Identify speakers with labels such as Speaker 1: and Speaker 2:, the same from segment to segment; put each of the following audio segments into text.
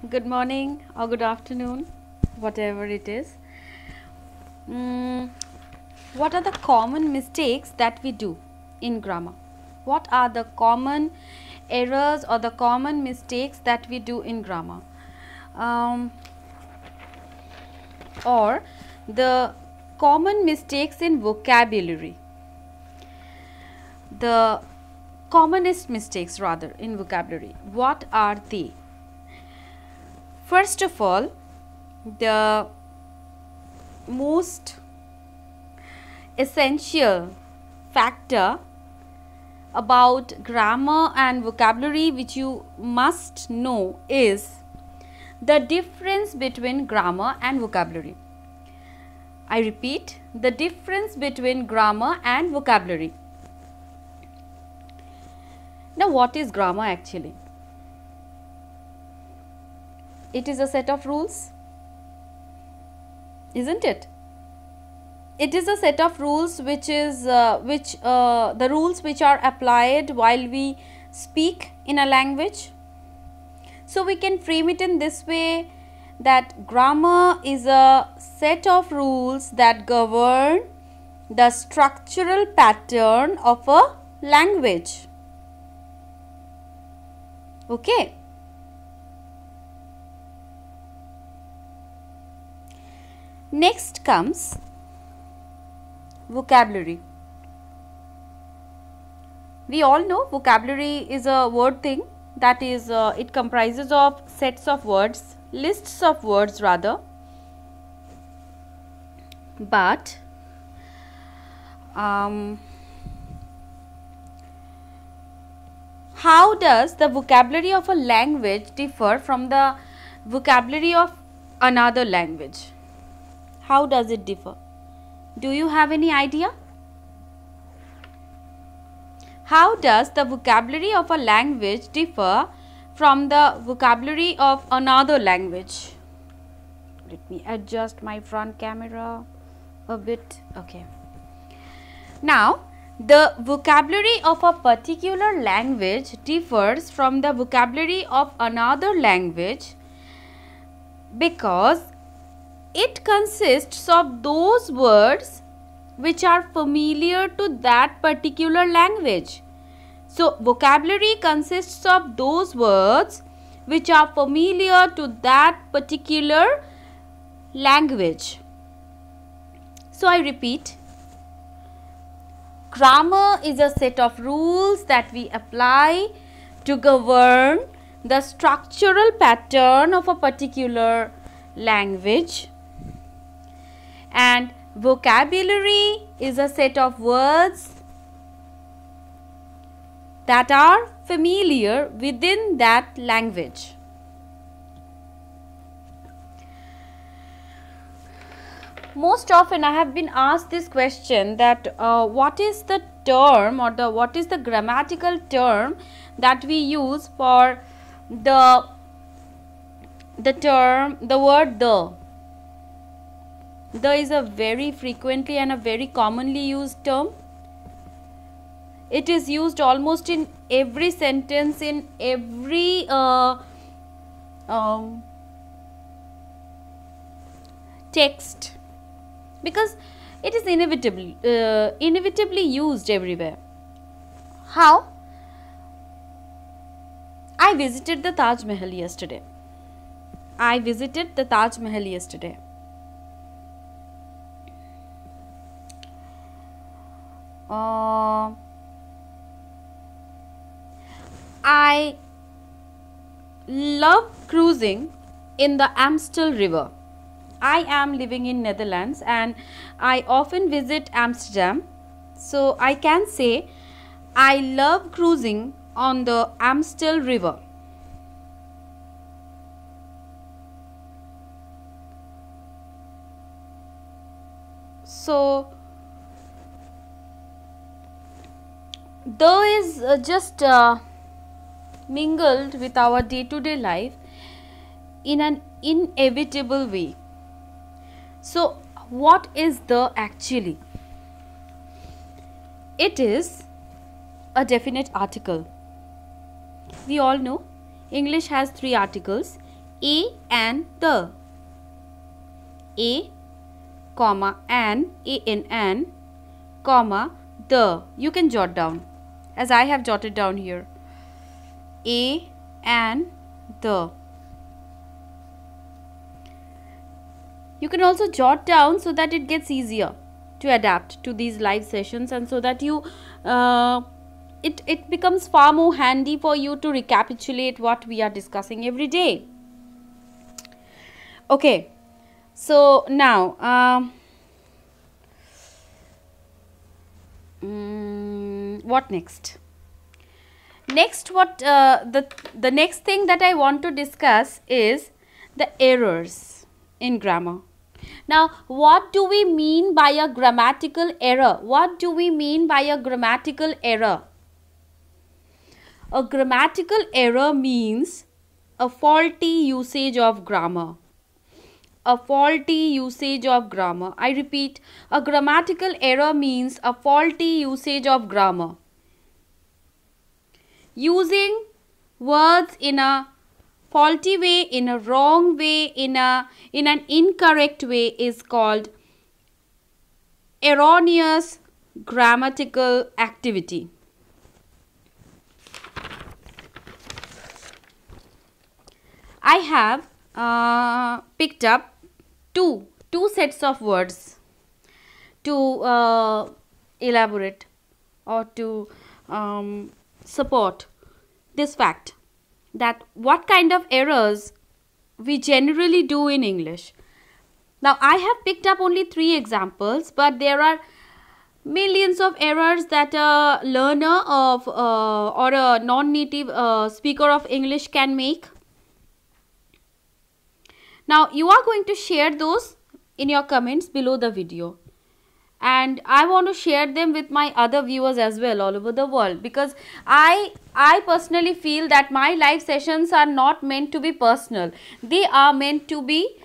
Speaker 1: good morning or good afternoon, whatever it is. What are the common mistakes that we do in grammar? What are the common errors or the common mistakes that we do in grammar? Or the common mistakes in vocabulary. The commonest mistakes rather in vocabulary. What are they? First of all, the most essential factor about grammar and vocabulary which you must know is the difference between grammar and vocabulary. I repeat, the difference between grammar and vocabulary. Now, what is grammar actually? It is a set of rules, isn't it? It is a set of rules which is the rules which are applied while we speak in a language. So we can frame it in this way, that grammar is a set of rules that govern the structural pattern of a language. Okay. Next comes vocabulary. We all know vocabulary is a word thing, that is it comprises of sets of words, lists of words rather. But how does the vocabulary of a language differ from the vocabulary of another language? How does it differ? Do you have any idea? How does the vocabulary of a language differ from the vocabulary of another language? Let me adjust my front camera a bit. Okay. Now, the vocabulary of a particular language differs from the vocabulary of another language because it consists of those words which are familiar to that particular language. So, vocabulary consists of those words which are familiar to that particular language. So, I repeat, grammar is a set of rules that we apply to govern the structural pattern of a particular language, and vocabulary is a set of words that are familiar within that language. Most often I have been asked this question, that what is the term or what is the grammatical term that we use for the word the. The is a very frequently and a very commonly used term. It is used almost in every sentence, in every text, because it is inevitably used everywhere. How? I visited the Taj Mahal yesterday. I visited the Taj Mahal yesterday. I love cruising in the Amstel River. I am living in Netherlands and I often visit Amsterdam. So, I can say I love cruising on the Amstel River. So, the is just mingled with our day-to-day life in an inevitable way. So, what is the actually? It is a definite article. We all know English has 3 articles: A and the. A, comma, an, A-N, comma, the. You can jot down as I have jotted down here. A and the. You can also jot down so that it gets easier to adapt to these live sessions, and so that you it becomes far more handy for you to recapitulate what we are discussing every day. Okay, so now what next? Next, what the next thing that I want to discuss is the errors in grammar. Now, what do we mean by a grammatical error? What do we mean by a grammatical error? A grammatical error means a faulty usage of grammar. A faulty usage of grammar. I repeat, a grammatical error means a faulty usage of grammar. Using words in a faulty way, in a wrong way, in an incorrect way is called erroneous grammatical activity. I have picked up two sets of words to elaborate or to support this fact that what kind of errors we generally do in English. Now, I have picked up only 3 examples, but there are millions of errors that a learner of or a non-native speaker of English can make. Now, you are going to share those in your comments below the video, and I want to share them with my other viewers as well all over the world, because I personally feel that my live sessions are not meant to be personal. They are meant to be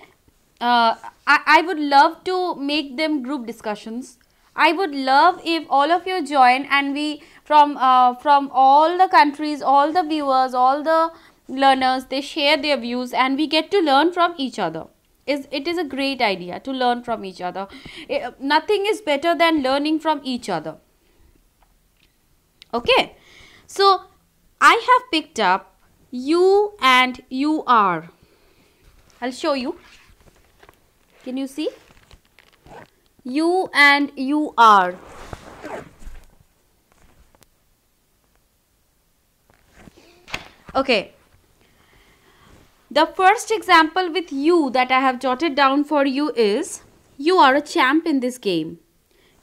Speaker 1: I would love to make them group discussions. I would love if all of you join, and we from all the countries, all the viewers, all the learners, they share their views and we get to learn from each other. It is a great idea to learn from each other. Nothing is better than learning from each other. Okay, so I have picked up you and you are. I'll show you. Can you see? You and you are. Okay. The first example with you that I have jotted down for you is, you are a champ in this game.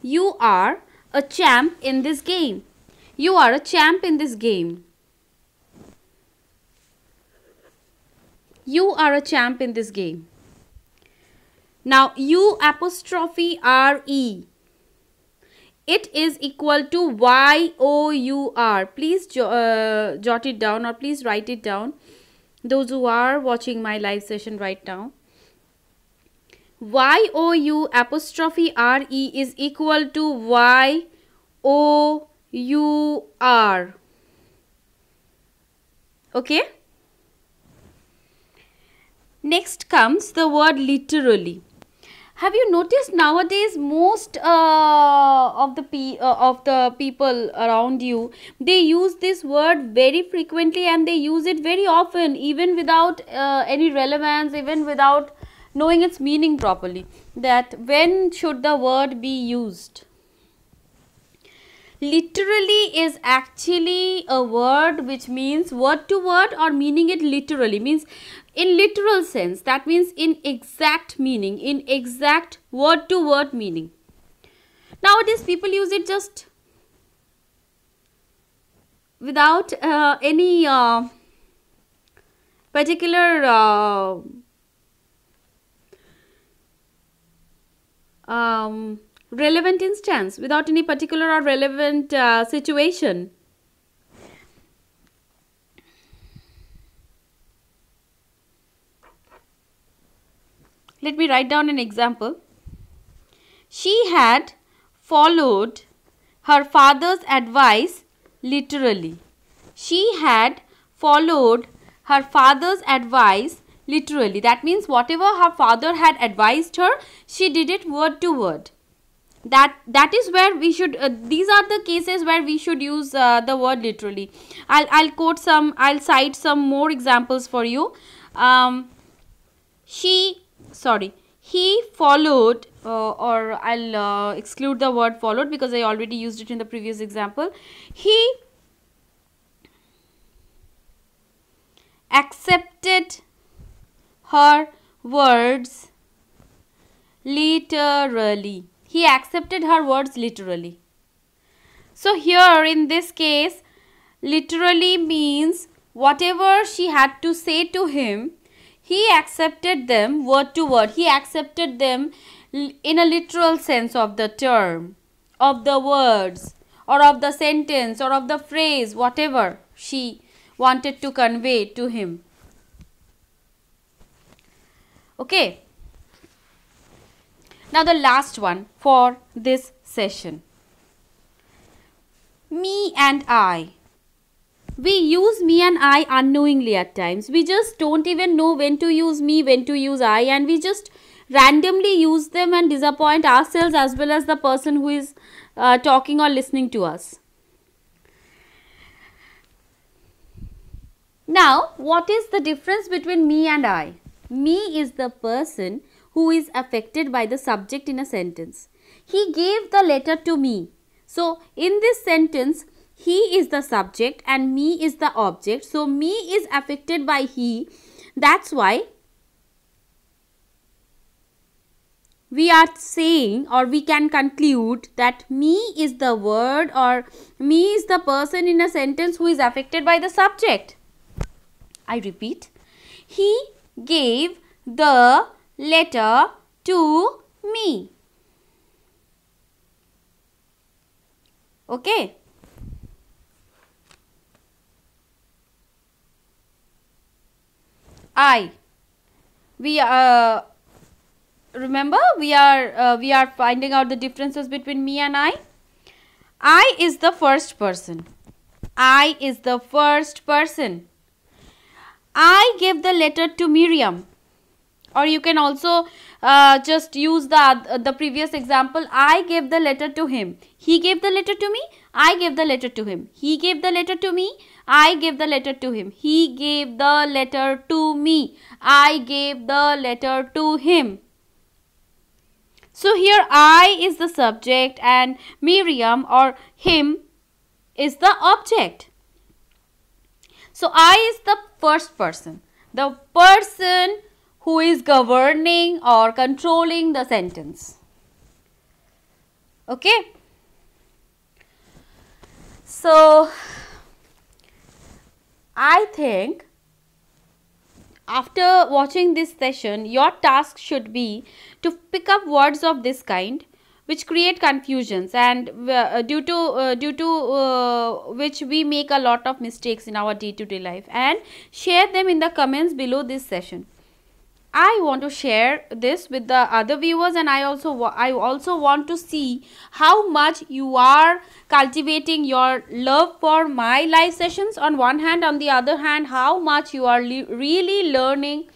Speaker 1: You are a champ in this game. You are a champ in this game. You are a champ in this game. Now, you apostrophe R-E. It is equal to Y-O-U-R. Please jot it down, or please write it down. Those who are watching my live session right now. Y-O-U apostrophe R-E is equal to Y-O-U-R. Okay. Next comes the word literally. Have you noticed nowadays most of the people around you, they use this word very frequently and they use it very often, even without any relevance, even without knowing its meaning properly. That when should the word be used? Literally is actually a word which means word to word, or meaning it literally means in literal sense. That means in exact meaning, in exact word to word meaning. Nowadays people use it just without any particular relevant instance, without any particular or relevant situation. Let me write down an example. She had followed her father's advice literally. She had followed her father's advice literally. That means whatever her father had advised her, she did it word to word. That is where we should these are the cases where we should use the word literally. I'll cite some more examples for you. He followed, or I'll exclude the word followed because I already used it in the previous example. He accepted her words literally. He accepted her words literally. So here in this case, literally means whatever she had to say to him, he accepted them word to word. He accepted them in a literal sense of the term, of the words, or of the sentence, or of the phrase, whatever she wanted to convey to him. Okay. Now the last one for this session. Me and I. We use me and I unknowingly at times. We just don't even know when to use me, when to use I, and we just randomly use them and disappoint ourselves as well as the person who is talking or listening to us. Now, what is the difference between me and I? Me is the person who is affected by the subject in a sentence. He gave the letter to me. So, in this sentence, he is the subject and me is the object. So, me is affected by he. That's why we are saying, or we can conclude that me is the word, or me is the person in a sentence who is affected by the subject. I repeat, he gave the letter to me. Okay. Remember we are finding out the differences between me and I. I is the first person. I is the first person. I gave the letter to Miriam. Or you can also just use the previous example. I gave the letter to him. He gave the letter to me. I gave the letter to him. He gave the letter to me. I gave the letter to him. He gave the letter to me. I gave the letter to him. So here I is the subject and Miriam or him is the object. So I is the first person. The person who is governing or controlling the sentence. Okay. So, I think after watching this session, your task should be to pick up words of this kind which create confusions and due to which we make a lot of mistakes in our day-to-day life, and share them in the comments below this session. I want to share this with the other viewers, and I also want to see how much you are cultivating your love for my live sessions on one hand, on the other hand how much you are really learning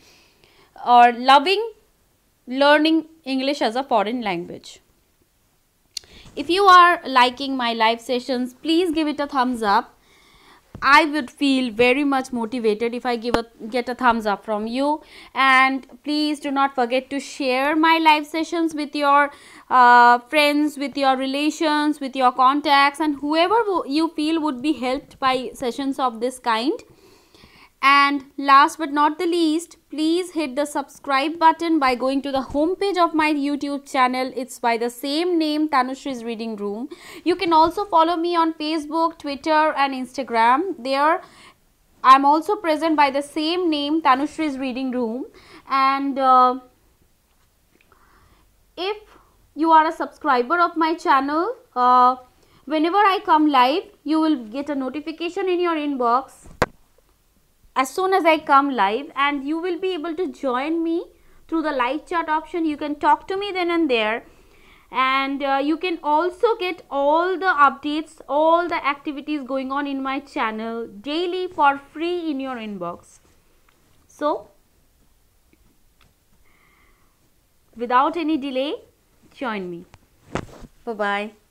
Speaker 1: or learning English as a foreign language. If you are liking my live sessions, please give it a thumbs up. I would feel very much motivated if I get a thumbs up from you, and please do not forget to share my live sessions with your friends, with your relations, with your contacts, and whoever you feel would be helped by sessions of this kind. And last but not the least, please hit the subscribe button by going to the home page of my YouTube channel. It's by the same name, Tanushri's Reading Room. You can also follow me on Facebook, Twitter and Instagram. There I'm also present by the same name, Tanushri's Reading Room. And if you are a subscriber of my channel, whenever I come live, you will get a notification in your inbox as soon as I come live, and you will be able to join me through the live chat option. You can talk to me then and there, and you can also get all the updates, all the activities going on in my channel daily for free in your inbox. So without any delay, join me. Bye bye.